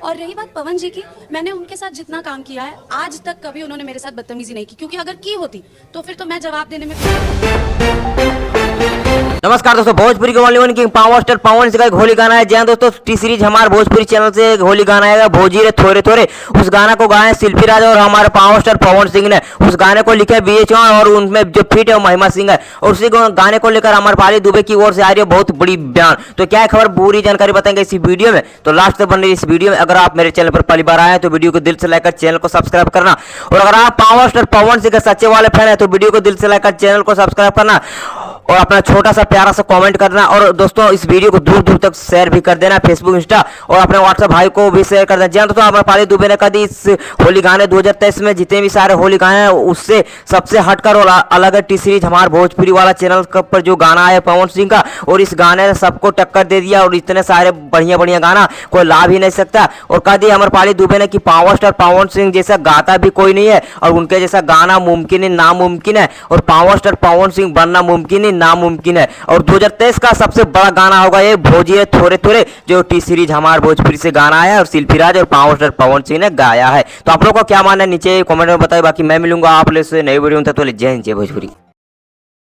और रही बात पवन जी की, मैंने उनके साथ जितना काम किया है आज तक कभी उन्होंने मेरे साथ बदतमीजी नहीं की, क्योंकि अगर की होती तो फिर तो मैं जवाब देने में। नमस्कार दोस्तों, भोजपुरी के only one king power star Pawan Singh का एक होली गाना है। जी हाँ दोस्तों, टी सीरीज हमारे भोजपुरी चैनल से एक होली गाना आएगा, भोजी रे थोड़े थोड़े। उस गाना को गाए शिल्पी राज और हमारे पावर स्टार पवन सिंह ने। उस गाने को लिखे बी एच और उनमें जो फीट है वो महिमा सिंह है। और उसी गाने को लेकर हमारे पाली दुबे की ओर से आ रही है बहुत बड़ी बयान। तो क्या है खबर, पूरी जानकारी बताएंगे इस वीडियो में, तो लास्ट तक बन रही इस वीडियो में। अगर आप मेरे चैनल पर पहली बार आए हैं तो वीडियो को दिल से लाइक कर चैनल को सब्सक्राइब करना, और अगर आप पावर स्टार पवन सिंह के सच्चे वाले फैन है तो वीडियो को दिल से लाइक कर चैनल को सब्सक्राइब करना, और अपना छोटा सा प्यारा सा कमेंट करना। और दोस्तों इस वीडियो को दूर दूर तक शेयर भी कर देना, फेसबुक इंस्टा और अपने व्हाट्सएप भाई को भी शेयर कर देना। जी दोस्तों, हमारे पाली दुबे ने कहा इस होली गाने 2023 में जितने भी सारे होली गाने हैं उससे सबसे हटकर और अलग है टी सीरीज हमारे भोजपुरी वाला चैनल पर जो गाना है पवन सिंह का, और इस गाने ने सबको टक्कर दे दिया। और इतने सारे बढ़िया बढ़िया गाना कोई ला भी नहीं सकता। और कह दिया हमारे पाली दुबे ने कि पावर स्टार पवन सिंह जैसा गाता भी कोई नहीं है, और उनके जैसा गाना मुमकिन है नामुमकिन है, और पावर स्टार पवन सिंह बनना मुमकिन है नामुमकिन है। और 2023 का सबसे बड़ा गाना होगा ये भोजी है थोड़े थोड़े, जो टी सीरीज हमारे भोजपुरी से गाना आया और शिल्पी राज और पावर स्टार पवन सिंह ने गाया है। तो आप लोगों को क्या मानना है नीचे कमेंट में बताइए। बाकी मैं मिलूंगा आप लोग से नई वीडियो में, तो जय हिंद जय भोजपुरी।